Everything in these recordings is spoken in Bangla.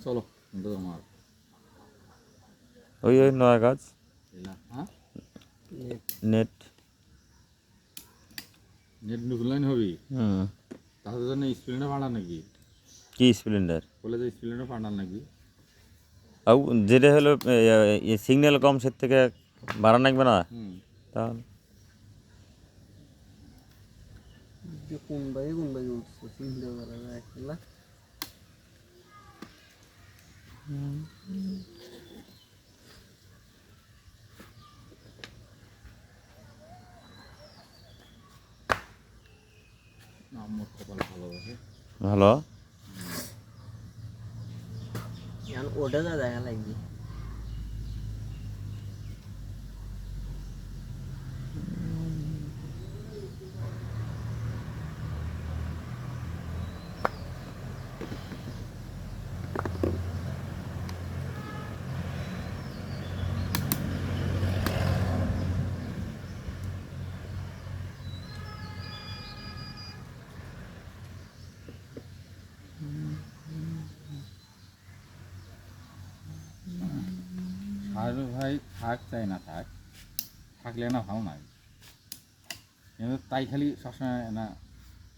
চলো তোমার ওই নয়া কাজ নেট নেট নুকুলাইন হবি তাদের জন্য স্প্লেন্ডার পাঠান নাকি কি স্প্লেন্ডার বলে যে স্প্লেন্ডার পাঠান নাকি আর যেটা হলো সিগন্যাল কম সে থেকে বাড়া লাগবে না তাহলে কোন ভাই উঠছে চিন্তা করা যায় না আমার কপাল ভালো আছে ভালো ওটা যা দেখা লাগবে সাহেব ভাই থাক চাই না থাক থাকলে না ভালো নাই কিন্তু তাই খালি সবসময় না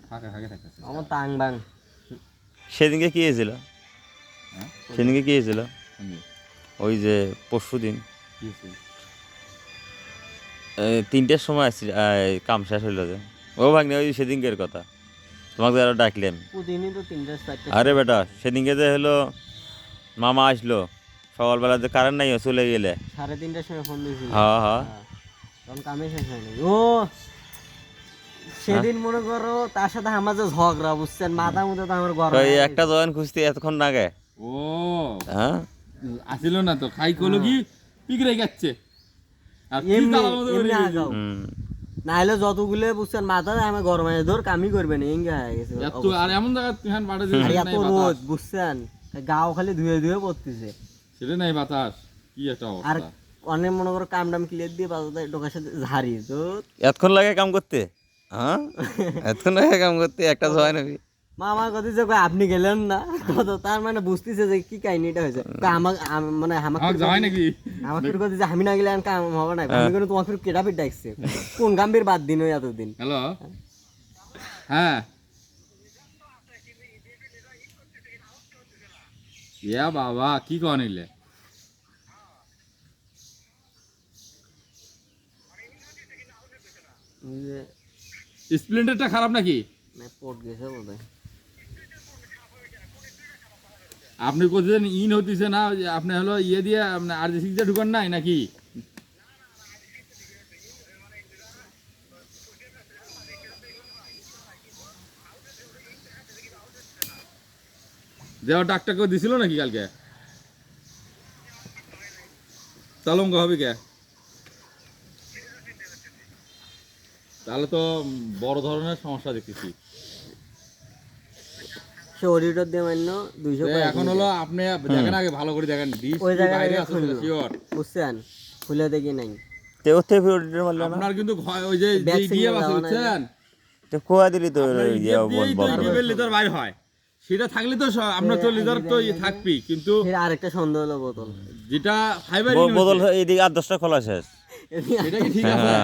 ফাঁকে ফাঁকে থাকতেছে আমার টাং বাং সেদিনকে কি হয়েছিল সেদিনকে কি হয়েছিল ওই যে পরশু দিন 3টার সময় আসছি কাম শেষ হইল যে ও ভাগ্নে ওই সেদিনকের কথা তোমাকে আরো ডাকলাম প্রতিদিনই তো 3-4টা আরে বেটা সেদিনকে যে হলো মামা আসলো সকালবেলা যে কারেন্ট নাই চলে গেলে 3:30টার সময় ফোন দিয়েছিল হ্যাঁ হ্যাঁ তখন কামে শেষ হয়নি ও সেদিন মনে করো তার সাথে আমার যে ঝগড়া বুঝছেন মাথা মধ্যে তো আমার গরম ওই একটা জয়েন খুঁজতে এতক্ষণ লাগে ও হ্যাঁ আসিল না তো খাই কলো কি পিকরে যাচ্ছে আর কি এমনি তালার মতো এমনি করে আগাও না হলে যতগুলো বুঝছেন মাথা আমার গরম হয়ে ধর কামই করবে না এঙ্গে হয়ে গেছে এত আর এমন জায়গা তুহান বাড়ে যে আর এত রোদ বুঝছেন গাও খালি ধুয়ে ধুয়ে পড়তেছে সেটা নাই বাতাস কি একটা আর অবস্থা অনেক মনে করো কাম টাম ক্লিয়ার দিয়ে বাজাতে ঢোকার সাথে ঝাড়ি তো এতক্ষণ লাগে কাম করতে হ্যাঁ এতক্ষণ লাগে কাম করতে একটা জয়েন হবি মামা কথা যে কয় আপনি গেলেন না কত তার মানে বুঝতেছে যে কি কাহিনীটা হয়েছে আমাকে মানে আমাকে যায় নাকি আমাকে কথা যে আমি না গেলে আর কাম হবে না আমি কোনো তোমাকে কেটা ফিট ডাকছে কোন গাম্ভীর বাদ দিন ওই এতদিন হ্যালো হ্যাঁ ইয়া বাবা কি কন নিলে স্প্লেন্ডারটা খারাপ নাকি পোর্ট গেছে বোধহয় আপনি কোথায় ইন হতেছে না আপনি হলো ইয়ে দিয়ে RJ6 দিয়ে ঢুকান নাই নাকি দেওয়া ডাকটা কেউ দিছিল নাকি কালকে তলঙ্গ হবে কে তাহলে তো বড় ধরনের সমস্যা দেখতেছি সে অডিটর দিয়ে মান্য 200 এখন হলো আপনি দেখেন আগে ভালো করে দেখেন ডিশ ওই জায়গায় বাইরে আছে শিওর বুঝছেন খুলে দেখি নাই তে ওতে ফিরোডির মারল না আপনার কিন্তু ওই যে দিয়ে আছে বুঝছেন তো কোয়া দিলি তো ইয়া লিটার বাইরে হয় সেটা থাকলে তো আপনার 40 লিটার তো থাকবি কিন্তু ফের আরেকটা সন্দেহ হলো বোতল যেটা ফাইবার বদল এইদিকে 8-10টা খোলা শেষ এটা কি ঠিক আছে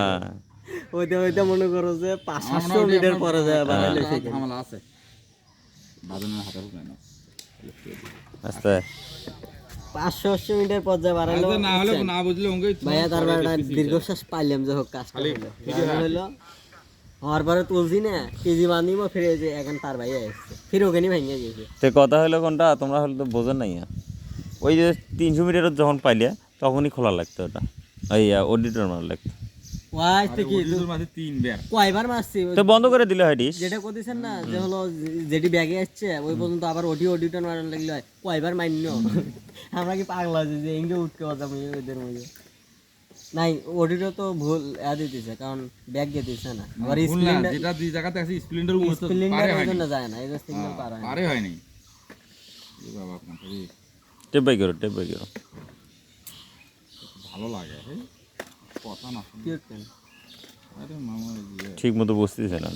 ওইটা মনে করো যে 500 মিটার পরে যায় বাড়াইলে ঝামেলা আছে বাদনের হাতে উঠে না আস্তে 500 মিটার পর যায় বাড়াইলো না হলে না বুঝলে অঙ্কই ভাইয়া তারপর একটা দীর্ঘশ্বাস পাইলাম যে হোক কাজটা হলো হওয়ার পরে তুলছি না কেজি বান্ধিব ফিরে যে এখন তার ভাই আসছে ফির ওখানে ভেঙে গেছে তে কথা হলো কোনটা তোমরা হলে তো বোঝেন নাই ওই যে 300 মিটার যখন পাইলে তখনই খোলা লাগতো ওটা ওই অডিটর মার লাগতো ওয়াই থেকে ওর মাঝে 3 বার কয়বার মারছি তো বন্ধ করে দিলে হয় ডিশ যেটা কইতেছেন না যে হলো যেটি ব্যাগে আসছে ওই পর্যন্ত আবার অডিটর মারান লাগলো কয়বার মাইন্য আমরা কি পাগলা যে এঙ্গে উঠতে কথা ওদের মধ্যে নাই অডিটর তো ভুল দিতেছে কারণ ব্যাগ দিতেছে না আবার স্প্লেন্ডার যেটা দুই জায়গাতে আছে স্প্লেন্ডার উপর স্প্লেন্ডার এর জন্য যায় না এই যে সিগন্যাল পার হয় পারে হয়নি এ বাবা আপনার টেপ বাই করো ভালো লাগে কথা না কি কেন আরে মামা ঠিক মতো বসতেছে না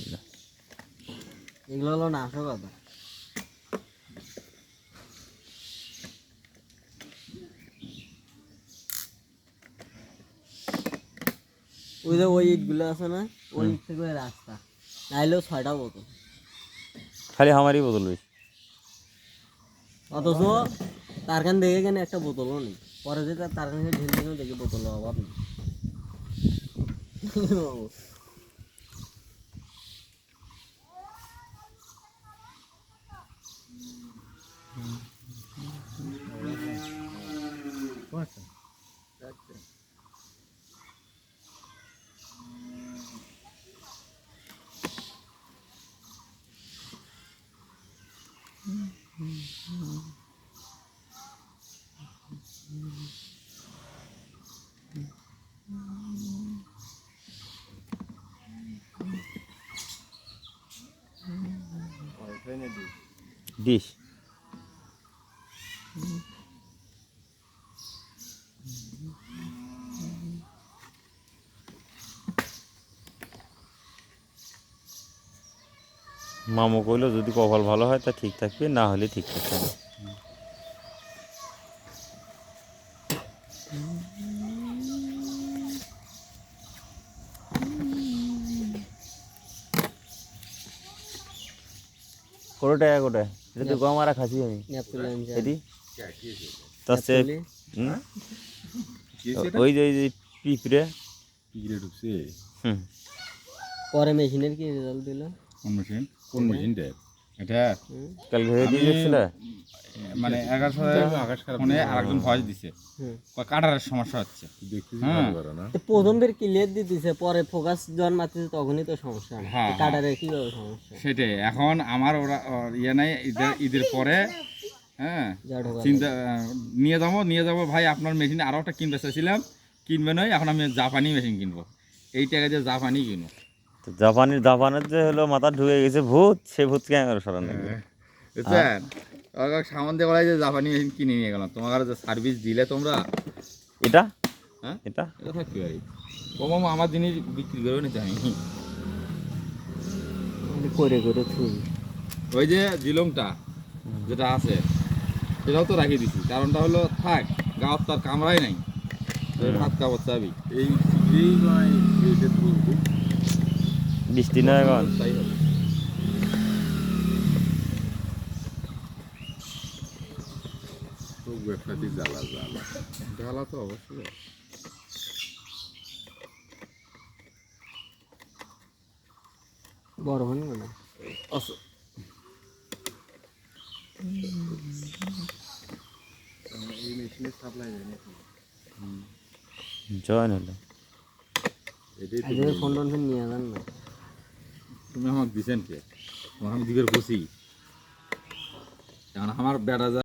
এগুলো হলো না আসল কথা ওই যে ওই ইটগুলো আছে না, ওই ইট থেকে ওই রাস্তা, নাইলেও 6টা বোতল। খালি আমারই বোতল বেশি। অথচ তারখান দেখে কেন একটা বোতলও নেই, পরে যে তারখান থেকে ঢেলে দেখি বোতলের অভাব নেই। ডিশ মামু কইলো যদি কপাল ভালো হয় তা ঠিক থাকবে, না হলে ঠিক থাকবে না। কত টাকা গোটা? এটা তো গম আর খাসি আমি এটি তাছে ওই যে পিঁপড়ে ঢুকছে। হুম পরে মেশিনের কি রেজাল্ট দিল? কোন মেশিনটা এটা? কালকে হয়ে দিয়ে গেছিল মানে 1100 ফোনে আরেকজন ভয়েস দিছে, কাটারের সমস্যা হচ্ছে। হ্যাঁ তো প্রথমদের ক্লিয়ার দিতেছে, পরে ফোকাস যখন মারতেছে তখনই তো সমস্যা। হ্যাঁ, কাটারে কিভাবে সমস্যা? সেটাই এখন আমার ওরা ইয়ে নাই, ঈদের পরে হ্যাঁ চিন্তা নিয়ে যাবো ভাই আপনার মেশিন। আরও একটা কিনতে চাইছিলাম, কিনবে নয়, এখন আমি জাপানি মেশিন কিনবো, এই টাকা যে জাপানি কিনবো। তো জাপানের যে হলো মাথা ঢুকে গেছে ভূত, সে ভূতকে আমার সরান লাগবে। বুঝছেন, সামান দিয়ে বলাই যে জাপানি মেশিন কিনে নিয়ে গেলাম, তোমার যে সার্ভিস দিলে তোমরা। এটা হ্যাঁ এটা এটা থাকতে পারি ও মামা, আমার জিনিস বিক্রি করে নিতে আমি। করে করে থুই। ওই যে জিলংটা যেটা আছে সেটাও তো রাখিয়ে দিছি, কারণটা হলো থাক গাঁত তার কামড়াই নাই, ভাত কাপড় চাবি এই বৃষ্টি নয় এখন। তাই হবে। জ্বালা তো অবশ্যই। বড় হন না জয়েন হলো ফোন টোন নিয়ে যান না। তুমি আমাকে দিছেন কে? তোমার আমি দিবের খুশি, কারণ আমার বেড়া